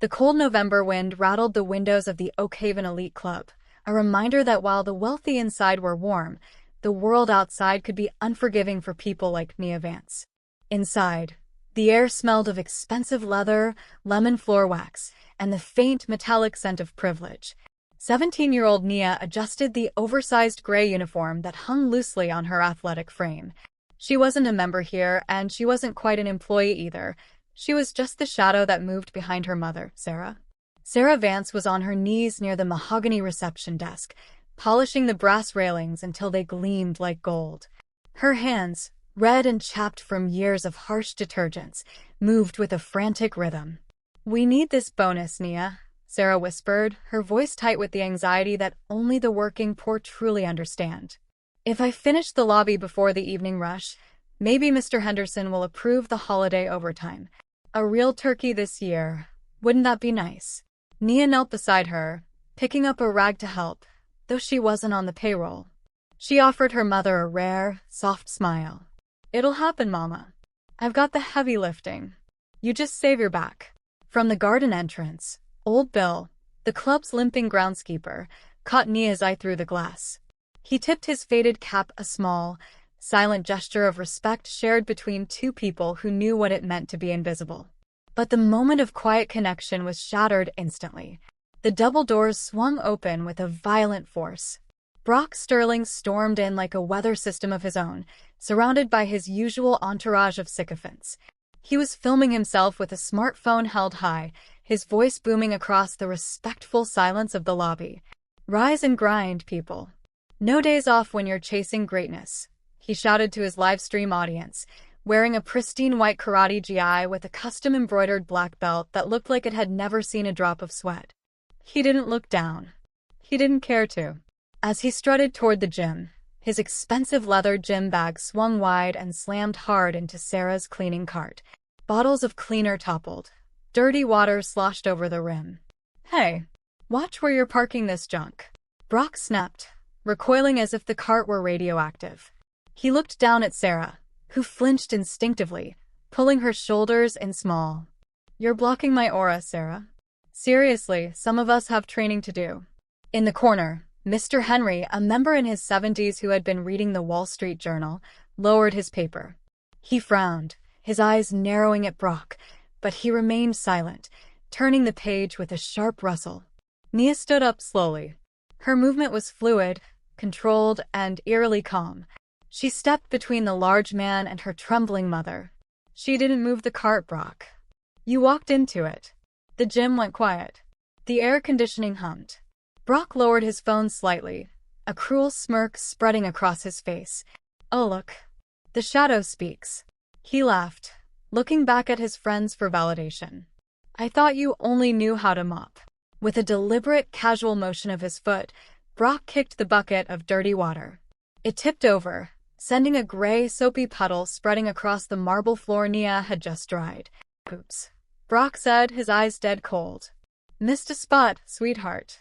The cold November wind rattled the windows of the Oakhaven Elite Club, a reminder that while the wealthy inside were warm, the world outside could be unforgiving for people like Nia Vance. Inside, the air smelled of expensive leather, lemon floor wax, and the faint metallic scent of privilege. 17-year-old Nia adjusted the oversized gray uniform that hung loosely on her athletic frame. She wasn't a member here, and she wasn't quite an employee either. She was just the shadow that moved behind her mother, Sarah. Sarah Vance was on her knees near the mahogany reception desk, polishing the brass railings until they gleamed like gold. Her hands, red and chapped from years of harsh detergents, moved with a frantic rhythm. "We need this bonus, Nia," Sarah whispered, her voice tight with the anxiety that only the working poor truly understand. "If I finish the lobby before the evening rush, maybe Mr. Henderson will approve the holiday overtime. A real turkey this year. Wouldn't that be nice?" Nia knelt beside her, picking up a rag to help, though she wasn't on the payroll. She offered her mother a rare, soft smile. "It'll happen, Mama. I've got the heavy lifting. You just save your back." From the garden entrance, old Bill, the club's limping groundskeeper, caught Nia's eye through the glass. He tipped his faded cap, a small, silent gesture of respect shared between two people who knew what it meant to be invisible. But the moment of quiet connection was shattered instantly. The double doors swung open with a violent force. Brock Sterling stormed in like a weather system of his own, surrounded by his usual entourage of sycophants. He was filming himself with a smartphone held high, his voice booming across the respectful silence of the lobby. "Rise and grind, people. No days off when you're chasing greatness," he shouted to his live-stream audience, wearing a pristine white karate gi with a custom-embroidered black belt that looked like it had never seen a drop of sweat. He didn't look down. He didn't care to. As he strutted toward the gym, his expensive leather gym bag swung wide and slammed hard into Sarah's cleaning cart. Bottles of cleaner toppled. Dirty water sloshed over the rim. "Hey, watch where you're parking this junk," Brock snapped, recoiling as if the cart were radioactive. He looked down at Sarah, who flinched instinctively, pulling her shoulders in small. "You're blocking my aura, Sarah. Seriously, some of us have training to do." In the corner, Mr. Henry, a member in his 70s who had been reading the Wall Street Journal, lowered his paper. He frowned, his eyes narrowing at Brock, but he remained silent, turning the page with a sharp rustle. Nia stood up slowly. Her movement was fluid, controlled, and eerily calm. She stepped between the large man and her trembling mother. "She didn't move the cart, Brock. You walked into it." The gym went quiet. The air conditioning hummed. Brock lowered his phone slightly, a cruel smirk spreading across his face. "Oh look, the shadow speaks." He laughed, looking back at his friends for validation. "I thought you only knew how to mop." With a deliberate, casual motion of his foot, Brock kicked the bucket of dirty water. It tipped over, sending a gray, soapy puddle spreading across the marble floor Nia had just dried. "Oops," Brock said, his eyes dead cold. "Missed a spot, sweetheart.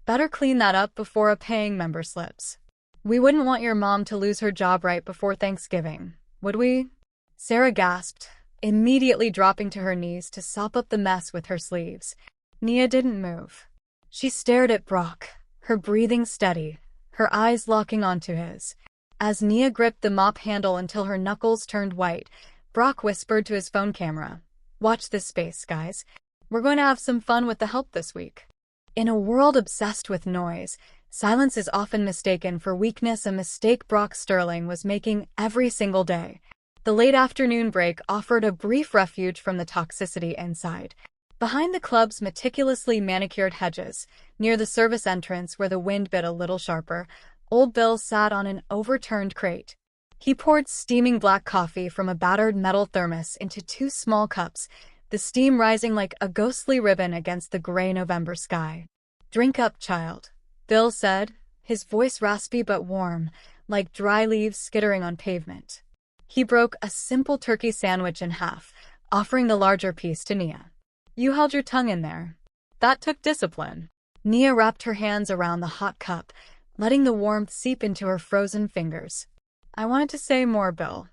Better clean that up before a paying member slips. We wouldn't want your mom to lose her job right before Thanksgiving, would we?" Sarah gasped, immediately dropping to her knees to sop up the mess with her sleeves. Nia didn't move. She stared at Brock, her breathing steady, her eyes locking onto his. As Nia gripped the mop handle until her knuckles turned white, Brock whispered to his phone camera, "Watch this space, guys. We're going to have some fun with the help this week." In a world obsessed with noise, silence is often mistaken for weakness, a mistake Brock Sterling was making every single day. The late afternoon break offered a brief refuge from the toxicity inside. Behind the club's meticulously manicured hedges, near the service entrance where the wind bit a little sharper, old Bill sat on an overturned crate. He poured steaming black coffee from a battered metal thermos into 2 small cups, the steam rising like a ghostly ribbon against the gray November sky. "Drink up, child," Bill said, his voice raspy but warm, like dry leaves skittering on pavement. He broke a simple turkey sandwich in half, offering the larger piece to Nia. "You held your tongue in there. That took discipline." Nia wrapped her hands around the hot cup, letting the warmth seep into her frozen fingers. "I wanted to say more, Bill.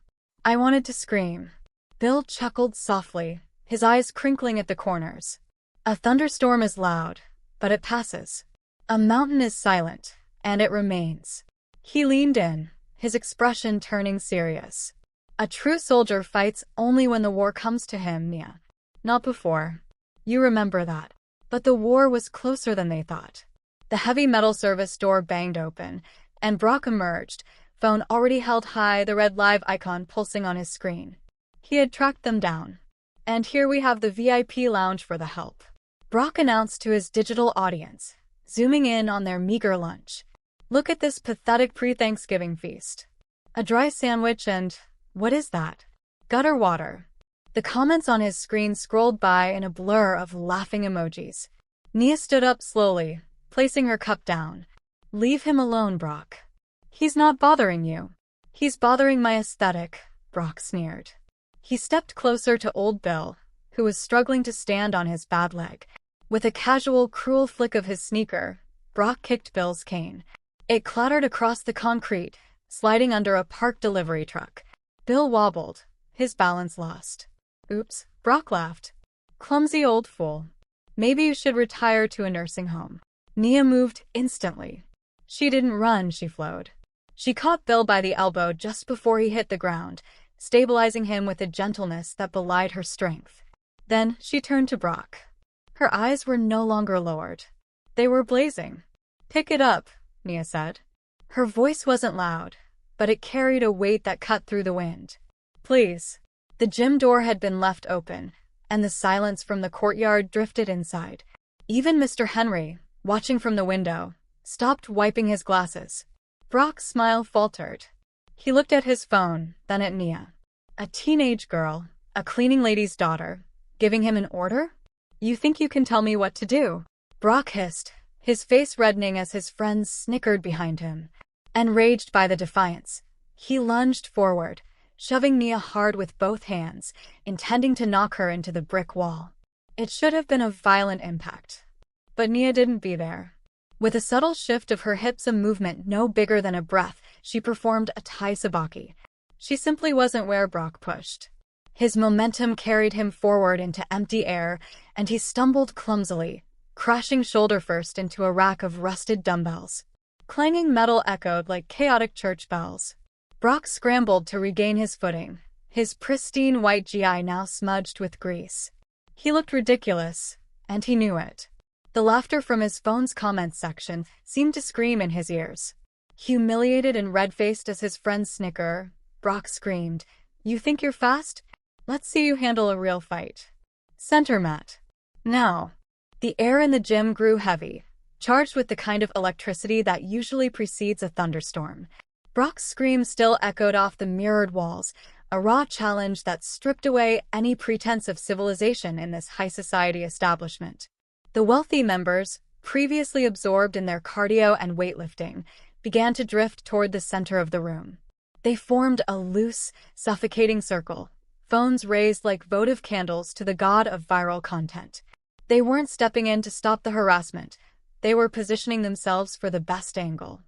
I wanted to scream." Bill chuckled softly, his eyes crinkling at the corners. A thunderstorm is loud, but it passes. A mountain is silent, and it remains. He leaned in, his expression turning serious. A true soldier fights only when the war comes to him, Mia. Not before. You remember that. But the war was closer than they thought. The heavy metal service door banged open, and Brock emerged, phone already held high, the red live icon pulsing on his screen. He had tracked them down. And here we have the VIP lounge for the help, Brock announced to his digital audience, zooming in on their meager lunch. Look at this pathetic pre-Thanksgiving feast. A dry sandwich and, what is that? Gutter water. The comments on his screen scrolled by in a blur of laughing emojis. Nia stood up slowly, placing her cup down. Leave him alone, Brock. He's not bothering you. He's bothering my aesthetic, Brock sneered. He stepped closer to old Bill, who was struggling to stand on his bad leg. With a casual, cruel flick of his sneaker, Brock kicked Bill's cane. It clattered across the concrete, sliding under a parked delivery truck. Bill wobbled, his balance lost. Oops, Brock laughed. Clumsy old fool. Maybe you should retire to a nursing home. Nia moved instantly. She didn't run, she flowed. She caught Bill by the elbow just before he hit the ground, stabilizing him with a gentleness that belied her strength. Then she turned to Brock. Her eyes were no longer lowered. They were blazing. Pick it up, Nia said. Her voice wasn't loud, but it carried a weight that cut through the wind. Please. The gym door had been left open, and the silence from the courtyard drifted inside. Even Mr. Henry, watching from the window, stopped wiping his glasses. Brock's smile faltered. He looked at his phone, then at Nia. A teenage girl, a cleaning lady's daughter, giving him an order? You think you can tell me what to do? Brock hissed, his face reddening as his friends snickered behind him. Enraged by the defiance, he lunged forward, shoving Nia hard with both hands, intending to knock her into the brick wall. It should have been a violent impact. But Nia didn't be there. With a subtle shift of her hips, a movement no bigger than a breath, she performed a Tai Sabaki. She simply wasn't where Brock pushed. His momentum carried him forward into empty air, and he stumbled clumsily, crashing shoulder first into a rack of rusted dumbbells. Clanging metal echoed like chaotic church bells. Brock scrambled to regain his footing, his pristine white GI now smudged with grease. He looked ridiculous, and he knew it. The laughter from his phone's comments section seemed to scream in his ears. Humiliated and red-faced as his friends snicker, Brock screamed, You think you're fast? Let's see you handle a real fight. Center mat. Now. The air in the gym grew heavy, charged with the kind of electricity that usually precedes a thunderstorm. Brock's scream still echoed off the mirrored walls, a raw challenge that stripped away any pretense of civilization in this high society establishment. The wealthy members, previously absorbed in their cardio and weightlifting, began to drift toward the center of the room. They formed a loose, suffocating circle, phones raised like votive candles to the god of viral content. They weren't stepping in to stop the harassment. They were positioning themselves for the best angle.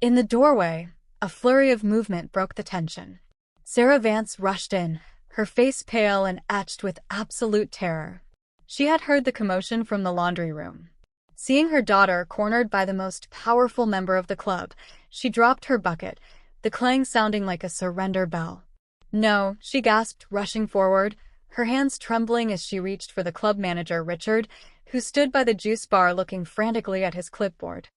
In the doorway, a flurry of movement broke the tension. Sarah Vance rushed in, her face pale and etched with absolute terror. She had heard the commotion from the laundry room. Seeing her daughter cornered by the most powerful member of the club, she dropped her bucket, the clang sounding like a surrender bell. No, she gasped, rushing forward, her hands trembling as she reached for the club manager, Richard, who stood by the juice bar looking frantically at his clipboard.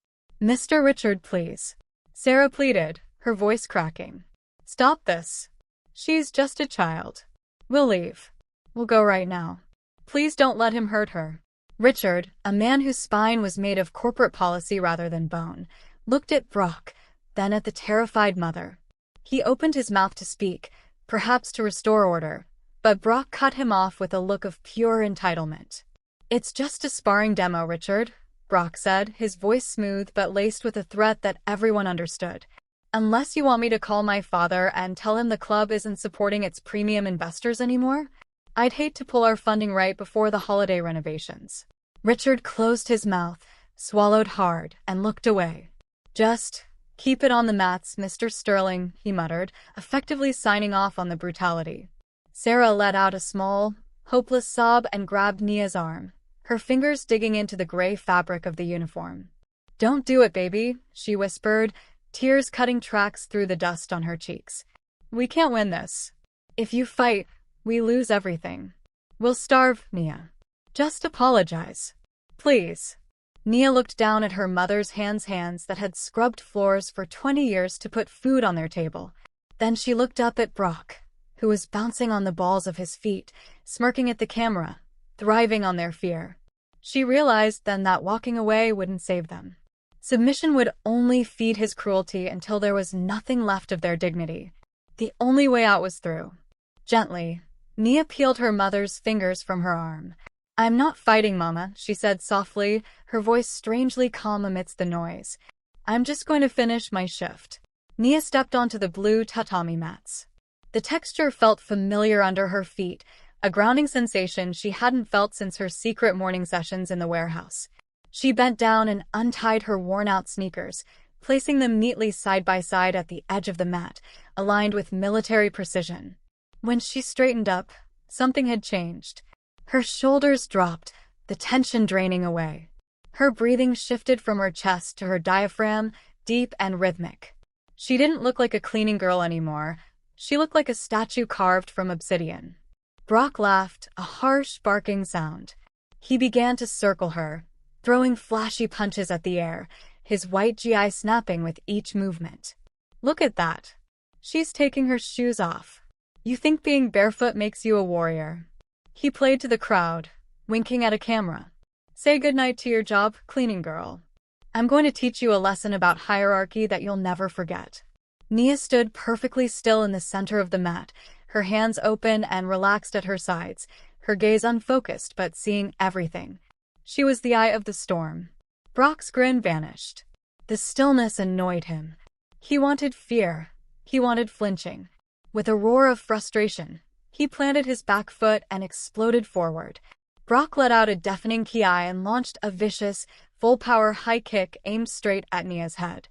Mr. Richard, please. Sarah pleaded, her voice cracking. Stop this. She's just a child. We'll leave. We'll go right now. Please don't let him hurt her. Richard, a man whose spine was made of corporate policy rather than bone, looked at Brock, then at the terrified mother. He opened his mouth to speak, perhaps to restore order, but Brock cut him off with a look of pure entitlement. It's just a sparring demo, Richard, Brock said, his voice smooth but laced with a threat that everyone understood. Unless you want me to call my father and tell him the club isn't supporting its premium investors anymore? I'd hate to pull our funding right before the holiday renovations. Richard closed his mouth, swallowed hard, and looked away. Just keep it on the mats, Mr. Sterling, he muttered, effectively signing off on the brutality. Sarah let out a small, hopeless sob and grabbed Nia's arm, her fingers digging into the gray fabric of the uniform. "Don't do it, baby," she whispered, tears cutting tracks through the dust on her cheeks. "We can't win this. If you fight, we lose everything. We'll starve, Nia. Just apologize. Please." Nia looked down at her mother's hands that had scrubbed floors for 20 years to put food on their table. Then she looked up at Brock, who was bouncing on the balls of his feet, smirking at the camera, thriving on their fear. She realized then that walking away wouldn't save them. Submission would only feed his cruelty until there was nothing left of their dignity. The only way out was through. Gently, Nia peeled her mother's fingers from her arm. "I'm not fighting, Mama," she said softly, her voice strangely calm amidst the noise. "I'm just going to finish my shift." Nia stepped onto the blue tatami mats. The texture felt familiar under her feet, a grounding sensation she hadn't felt since her secret morning sessions in the warehouse. She bent down and untied her worn-out sneakers, placing them neatly side by side at the edge of the mat, aligned with military precision. When she straightened up, something had changed. Her shoulders dropped, the tension draining away. Her breathing shifted from her chest to her diaphragm, deep and rhythmic. She didn't look like a cleaning girl anymore. She looked like a statue carved from obsidian. Brock laughed, a harsh, barking sound. He began to circle her, throwing flashy punches at the air, his white GI snapping with each movement. "Look at that. She's taking her shoes off. You think being barefoot makes you a warrior?" He played to the crowd, winking at a camera. "Say goodnight to your job, cleaning girl. I'm going to teach you a lesson about hierarchy that you'll never forget." Nia stood perfectly still in the center of the mat, her hands open and relaxed at her sides, her gaze unfocused but seeing everything. She was the eye of the storm. Brock's grin vanished. The stillness annoyed him. He wanted fear. He wanted flinching. With a roar of frustration, he planted his back foot and exploded forward. Brock let out a deafening ki and launched a vicious, full-power high kick aimed straight at Nia's head.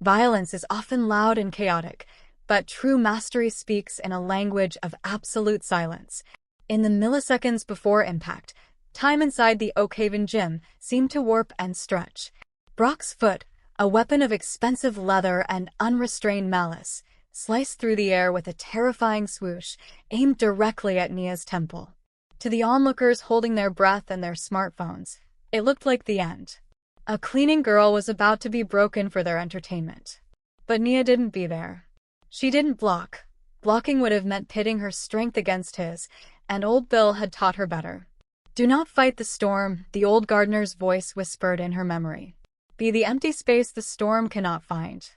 Violence is often loud and chaotic, but true mastery speaks in a language of absolute silence. In the milliseconds before impact, time inside the Oakhaven gym seemed to warp and stretch. Brock's foot, a weapon of expensive leather and unrestrained malice, sliced through the air with a terrifying swoosh, aimed directly at Nia's temple. To the onlookers holding their breath and their smartphones, it looked like the end. A cleaning girl was about to be broken for their entertainment. But Nia didn't be there. She didn't block. Blocking would have meant pitting her strength against his, and old Bill had taught her better. "Do not fight the storm," the old gardener's voice whispered in her memory. "Be the empty space the storm cannot find."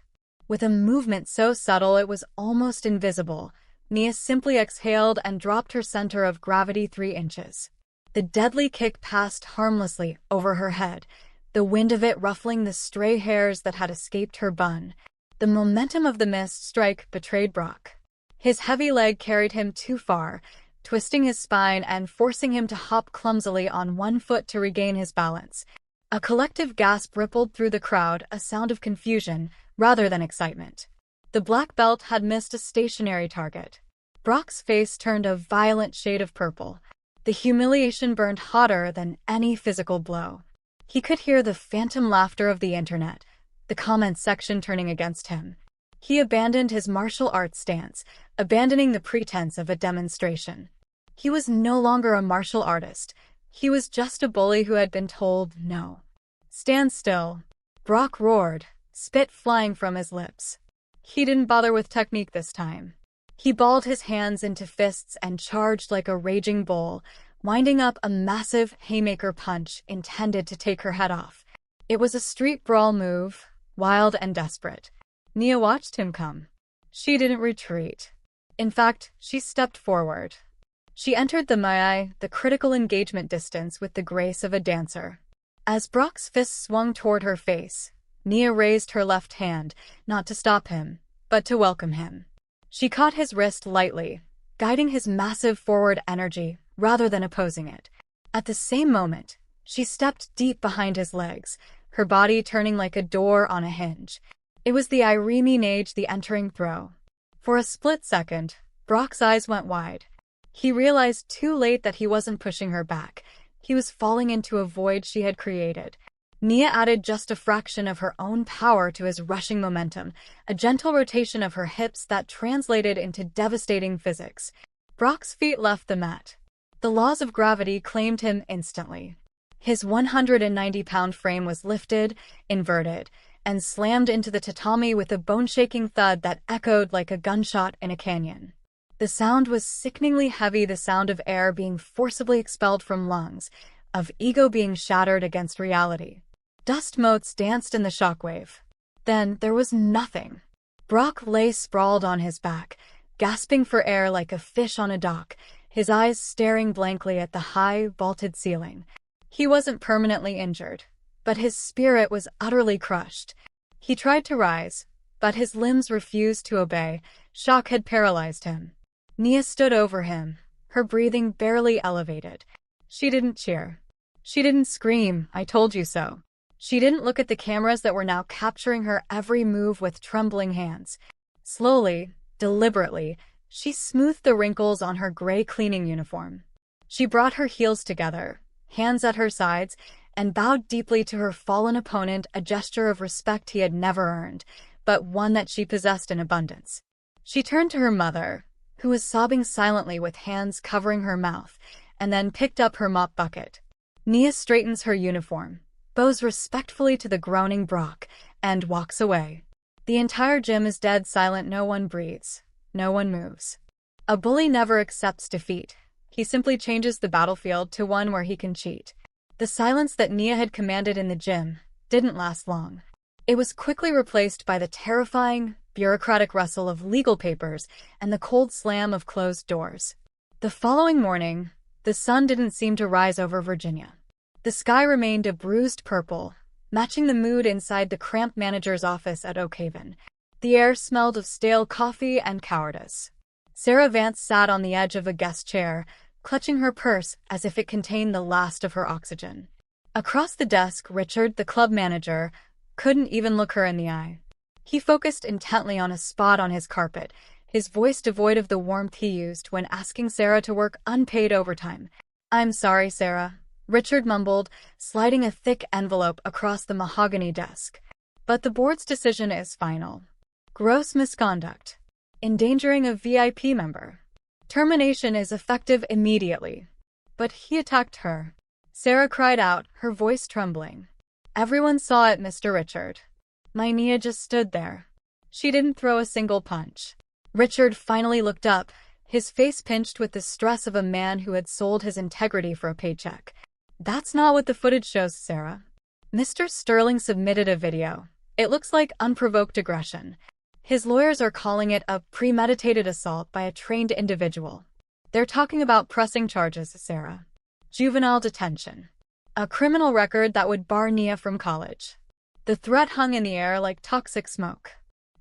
With a movement so subtle it was almost invisible, Nia simply exhaled and dropped her center of gravity 3 inches. The deadly kick passed harmlessly over her head, the wind of it ruffling the stray hairs that had escaped her bun. The momentum of the missed strike betrayed Brock. His heavy leg carried him too far, twisting his spine and forcing him to hop clumsily on one foot to regain his balance. A collective gasp rippled through the crowd, a sound of confusion rather than excitement. The black belt had missed a stationary target. Brock's face turned a violent shade of purple. The humiliation burned hotter than any physical blow. He could hear the phantom laughter of the internet, the comments section turning against him. He abandoned his martial arts stance, abandoning the pretense of a demonstration. He was no longer a martial artist. He was just a bully who had been told no. "Stand still," Brock roared, spit flying from his lips. He didn't bother with technique this time. He balled his hands into fists and charged like a raging bull, winding up a massive haymaker punch intended to take her head off. It was a street brawl move, wild and desperate. Nia watched him come. She didn't retreat. In fact, she stepped forward. She entered the Mai, the critical engagement distance, with the grace of a dancer. As Brock's fist swung toward her face, Nia raised her left hand, not to stop him, but to welcome him. She caught his wrist lightly, guiding his massive forward energy rather than opposing it. At the same moment, she stepped deep behind his legs, her body turning like a door on a hinge. It was the lineage, the entering throw. For a split second, Brock's eyes went wide. He realized too late that he wasn't pushing her back. He was falling into a void she had created. Nia added just a fraction of her own power to his rushing momentum, a gentle rotation of her hips that translated into devastating physics. Brock's feet left the mat. The laws of gravity claimed him instantly. His 190-pound frame was lifted, inverted, and slammed into the tatami with a bone-shaking thud that echoed like a gunshot in a canyon. The sound was sickeningly heavy, the sound of air being forcibly expelled from lungs, of ego being shattered against reality. Dust motes danced in the shockwave. Then there was nothing. Brock lay sprawled on his back, gasping for air like a fish on a dock, his eyes staring blankly at the high, vaulted ceiling. He wasn't permanently injured, but his spirit was utterly crushed. He tried to rise, but his limbs refused to obey. Shock had paralyzed him. Nia stood over him, her breathing barely elevated. She didn't cheer. She didn't scream, "I told you so." She didn't look at the cameras that were now capturing her every move with trembling hands. Slowly, deliberately, she smoothed the wrinkles on her gray cleaning uniform. She brought her heels together, hands at her sides, and bowed deeply to her fallen opponent, a gesture of respect he had never earned, but one that she possessed in abundance. She turned to her mother, who was sobbing silently with hands covering her mouth, and then picked up her mop bucket. Nia straightens her uniform, bows respectfully to the groaning Brock, and walks away. The entire gym is dead silent. No one breathes. No one moves. A bully never accepts defeat. He simply changes the battlefield to one where he can cheat. The silence that Nia had commanded in the gym didn't last long. It was quickly replaced by the terrifying, bureaucratic rustle of legal papers and the cold slam of closed doors. The following morning, the sun didn't seem to rise over Virginia. The sky remained a bruised purple, matching the mood inside the cramped manager's office at Oakhaven. The air smelled of stale coffee and cowardice. Sarah Vance sat on the edge of a guest chair, clutching her purse as if it contained the last of her oxygen. Across the desk, Richard, the club manager, couldn't even look her in the eye. He focused intently on a spot on his carpet, his voice devoid of the warmth he used when asking Sarah to work unpaid overtime. "I'm sorry, Sarah," Richard mumbled, sliding a thick envelope across the mahogany desk. "But the board's decision is final. Gross misconduct. Endangering a VIP member. Termination is effective immediately." But he attacked her. Sarah cried out, her voice trembling. "Everyone saw it, Mr. Richard." My Nia just stood there. She didn't throw a single punch. Richard finally looked up, his face pinched with the stress of a man who had sold his integrity for a paycheck. "That's not what the footage shows, Sarah." Mr. Sterling submitted a video. "It looks like unprovoked aggression. His lawyers are calling it a premeditated assault by a trained individual. They're talking about pressing charges, Sarah. Juvenile detention. A criminal record that would bar Nia from college." The threat hung in the air like toxic smoke.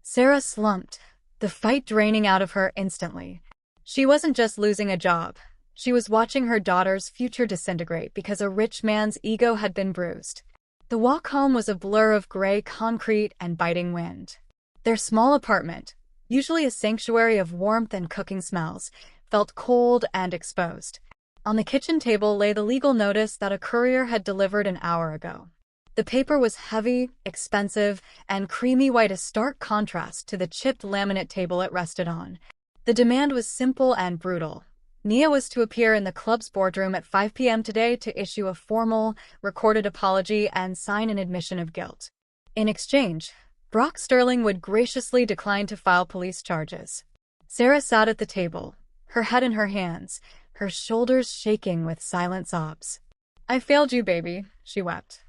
Sarah slumped, the fight draining out of her instantly. She wasn't just losing a job. She was watching her daughter's future disintegrate because a rich man's ego had been bruised. The walk home was a blur of gray concrete and biting wind. Their small apartment, usually a sanctuary of warmth and cooking smells, felt cold and exposed. On the kitchen table lay the legal notice that a courier had delivered an hour ago. The paper was heavy, expensive, and creamy white, a stark contrast to the chipped laminate table it rested on. The demand was simple and brutal. Nia was to appear in the club's boardroom at 5 p.m. today to issue a formal, recorded apology and sign an admission of guilt. In exchange, Brock Sterling would graciously decline to file police charges. Sarah sat at the table, her head in her hands, her shoulders shaking with silent sobs. "I failed you, baby," she wept.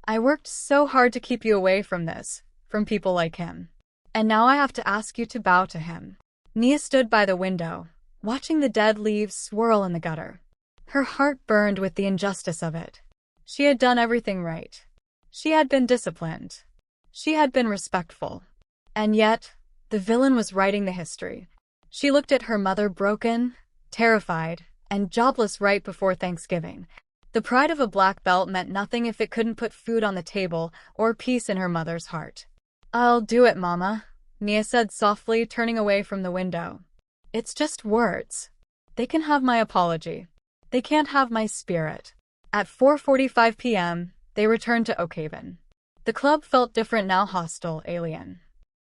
"I worked so hard to keep you away from this, from people like him. And now I have to ask you to bow to him." Nia stood by the window, watching the dead leaves swirl in the gutter. Her heart burned with the injustice of it. She had done everything right. She had been disciplined. She had been respectful. And yet, the villain was writing the history. She looked at her mother, broken, terrified, and jobless right before Thanksgiving. The pride of a black belt meant nothing if it couldn't put food on the table or peace in her mother's heart. "I'll do it, Mama," Nia said softly, turning away from the window. "It's just words. They can have my apology. They can't have my spirit." At 4:45 p.m., they returned to Oakhaven. The club felt different now, hostile, alien.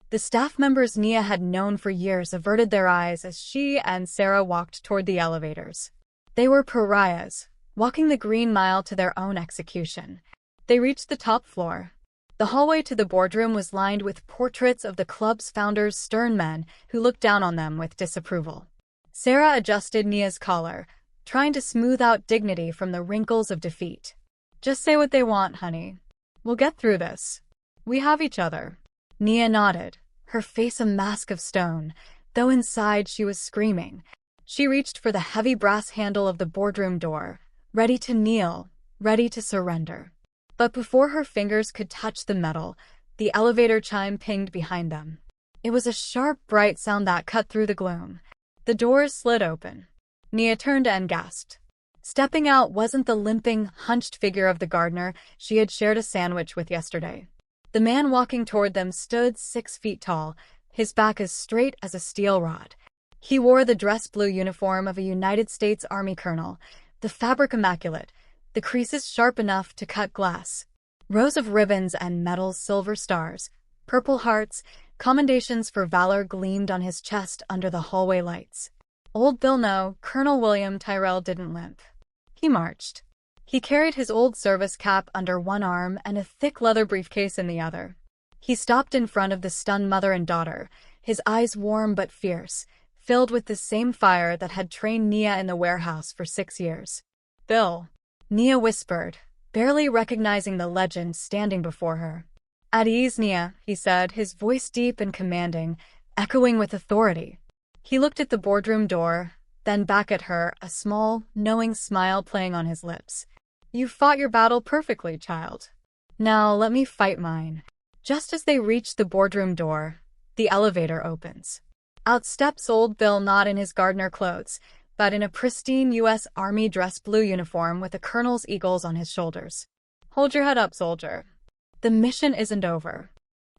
The staff members Nia had known for years averted their eyes as she and Sarah walked toward the elevators. They were pariahs, walking the Green Mile to their own execution. They reached the top floor. The hallway to the boardroom was lined with portraits of the club's founders, stern men who looked down on them with disapproval. Sarah adjusted Nia's collar, trying to smooth out dignity from the wrinkles of defeat. "Just say what they want, honey. We'll get through this. We have each other." Nia nodded, her face a mask of stone, though inside she was screaming. She reached for the heavy brass handle of the boardroom door, ready to kneel, ready to surrender. But before her fingers could touch the metal, the elevator chime pinged behind them. It was a sharp, bright sound that cut through the gloom. The doors slid open. Nia turned and gasped. Stepping out wasn't the limping, hunched figure of the gardener she had shared a sandwich with yesterday. The man walking toward them stood 6 feet tall, his back as straight as a steel rod. He wore the dress blue uniform of a United States Army colonel, the fabric immaculate, the creases sharp enough to cut glass. Rows of ribbons and medals, silver stars, purple hearts, commendations for valor gleamed on his chest under the hallway lights. Old Bill No, Colonel William Tyrell didn't limp. He marched. He carried his old service cap under one arm and a thick leather briefcase in the other. He stopped in front of the stunned mother and daughter, his eyes warm but fierce, filled with the same fire that had trained Nia in the warehouse for 6 years. "Bill," Nia whispered, barely recognizing the legend standing before her. "At ease, Nia," he said, his voice deep and commanding, echoing with authority. He looked at the boardroom door, then back at her, a small, knowing smile playing on his lips. "You fought your battle perfectly, child. Now let me fight mine." Just as they reached the boardroom door, the elevator opens. Out steps old Bill, not in his gardener clothes, but in a pristine U.S. Army dress blue uniform with a colonel's eagles on his shoulders. "Hold your head up, soldier. The mission isn't over.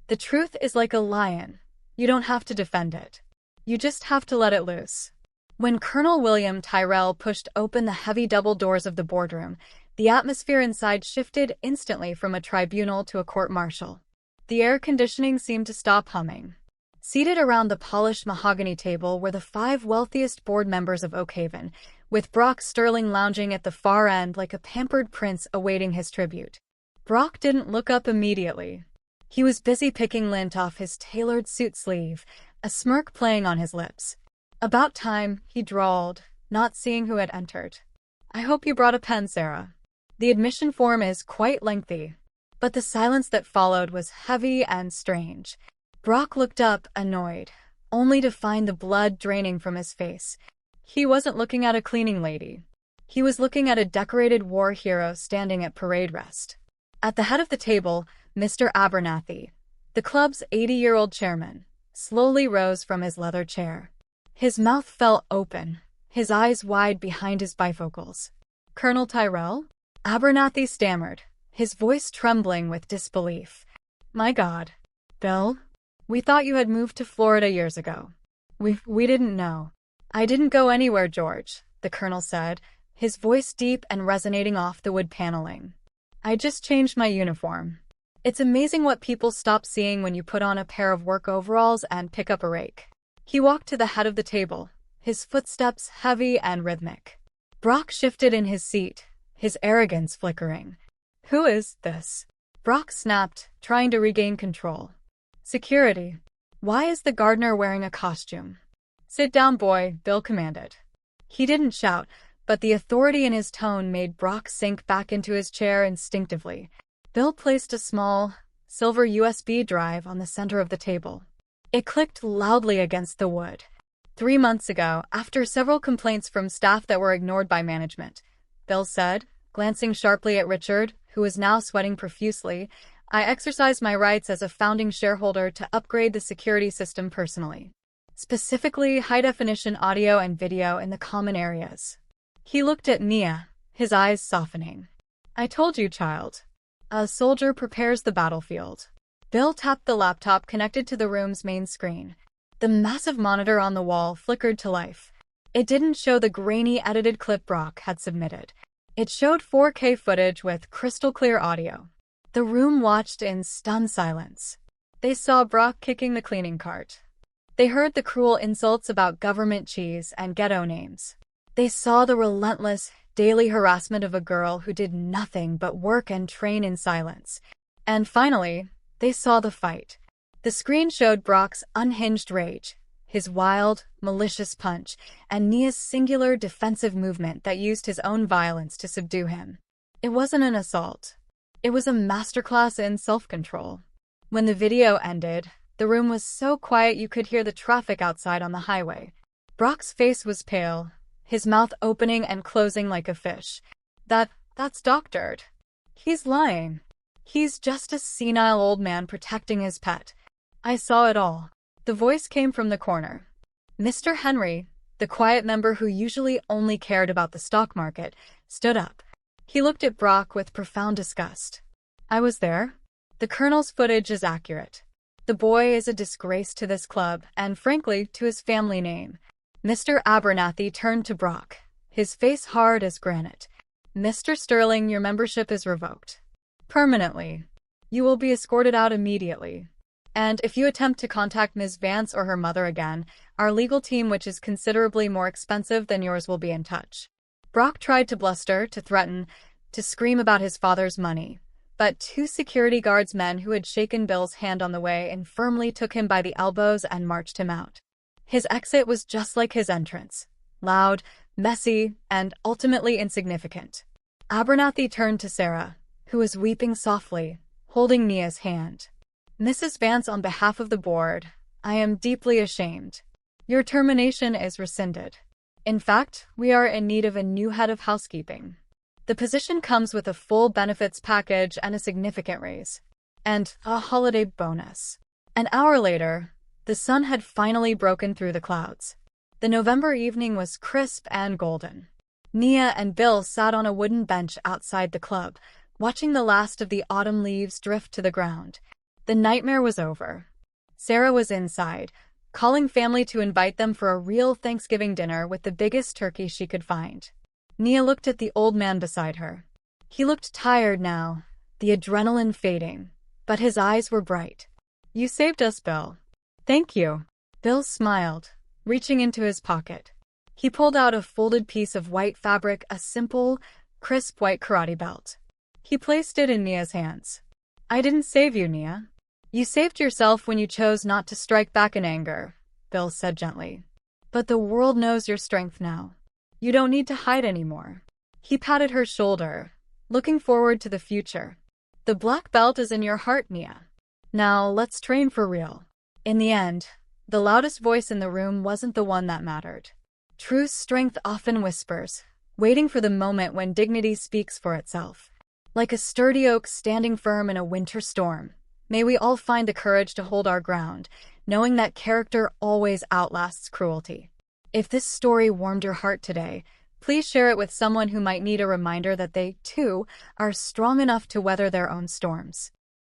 The truth is like a lion. You don't have to defend it. You just have to let it loose." When Colonel William Tyrell pushed open the heavy double doors of the boardroom, the atmosphere inside shifted instantly from a tribunal to a court-martial. The air conditioning seemed to stop humming. Seated around the polished mahogany table were the 5 wealthiest board members of Oakhaven, with Brock Sterling lounging at the far end like a pampered prince awaiting his tribute. Brock didn't look up immediately. He was busy picking lint off his tailored suit sleeve, a smirk playing on his lips. "About time," he drawled, not seeing who had entered. "I hope you brought a pen, Sarah. The admission form is quite lengthy." But the silence that followed was heavy and strange. Brock looked up, annoyed, only to find the blood draining from his face. He wasn't looking at a cleaning lady. He was looking at a decorated war hero standing at parade rest. At the head of the table, Mr. Abernathy, the club's 80-year-old chairman, slowly rose from his leather chair. His mouth fell open, his eyes wide behind his bifocals. "Colonel Tyrell?" Abernathy stammered, his voice trembling with disbelief. "My God. Bill? We thought you had moved to Florida years ago. We didn't know." "I didn't go anywhere, George," the colonel said, his voice deep and resonating off the wood paneling. "I just changed my uniform. It's amazing what people stop seeing when you put on a pair of work overalls and pick up a rake." He walked to the head of the table, his footsteps heavy and rhythmic. Brock shifted in his seat, his arrogance flickering. "Who is this?" Brock snapped, trying to regain control. "Security. Why is the gardener wearing a costume?" "Sit down, boy," Bill commanded. He didn't shout, but the authority in his tone made Brock sink back into his chair instinctively. Bill placed a small, silver USB drive on the center of the table. It clicked loudly against the wood. 3 months ago, after several complaints from staff that were ignored by management, Bill said, glancing sharply at Richard, who was now sweating profusely, "I exercised my rights as a founding shareholder to upgrade the security system personally. Specifically, high-definition audio and video in the common areas." He looked at Nia, his eyes softening. "I told you, child. A soldier prepares the battlefield." Bill tapped the laptop connected to the room's main screen. The massive monitor on the wall flickered to life. It didn't show the grainy edited clip Brock had submitted. It showed 4K footage with crystal-clear audio. The room watched in stunned silence. They saw Brock kicking the cleaning cart. They heard the cruel insults about government cheese and ghetto names. They saw the relentless, daily harassment of a girl who did nothing but work and train in silence. And finally, they saw the fight. The screen showed Brock's unhinged rage, his wild, malicious punch, and Nia's singular defensive movement that used his own violence to subdue him. It wasn't an assault. It was a masterclass in self-control. When the video ended, the room was so quiet you could hear the traffic outside on the highway. Brock's face was pale, his mouth opening and closing like a fish. That's doctored. He's lying. He's just a senile old man protecting his pet. I saw it all. The voice came from the corner. Mr. Henry, the quiet member who usually only cared about the stock market, stood up. He looked at Brock with profound disgust. I was there. The Colonel's footage is accurate. The boy is a disgrace to this club and, frankly, to his family name. Mr. Abernathy turned to Brock, his face hard as granite. Mr. Sterling, your membership is revoked. Permanently. You will be escorted out immediately. And if you attempt to contact Ms. Vance or her mother again, our legal team, which is considerably more expensive than yours, will be in touch. Brock tried to bluster, to threaten, to scream about his father's money. But 2 security guards, men who had shaken Bill's hand on the way and firmly took him by the elbows and marched him out. His exit was just like his entrance. Loud, messy, and ultimately insignificant. Abernathy turned to Sarah, who was weeping softly, holding Nia's hand. Mrs. Vance, on behalf of the board, I am deeply ashamed. Your termination is rescinded. In fact, we are in need of a new head of housekeeping. The position comes with a full benefits package and a significant raise. And a holiday bonus. An hour later, the sun had finally broken through the clouds. The November evening was crisp and golden. Nia and Bill sat on a wooden bench outside the club, watching the last of the autumn leaves drift to the ground. The nightmare was over. Sarah was inside, calling family to invite them for a real Thanksgiving dinner with the biggest turkey she could find. Nia looked at the old man beside her. He looked tired now, the adrenaline fading, but his eyes were bright. You saved us, Bill. Thank you. Bill smiled, reaching into his pocket. He pulled out a folded piece of white fabric, a simple, crisp white karate belt. He placed it in Nia's hands. I didn't save you, Nia. You saved yourself when you chose not to strike back in anger, Bill said gently. But the world knows your strength now. You don't need to hide anymore. He patted her shoulder, looking forward to the future. The black belt is in your heart, Nia. Now let's train for real. In the end, the loudest voice in the room wasn't the one that mattered. True strength often whispers, waiting for the moment when dignity speaks for itself. Like a sturdy oak standing firm in a winter storm, may we all find the courage to hold our ground, knowing that character always outlasts cruelty. If this story warmed your heart today, please share it with someone who might need a reminder that they, too, are strong enough to weather their own storms.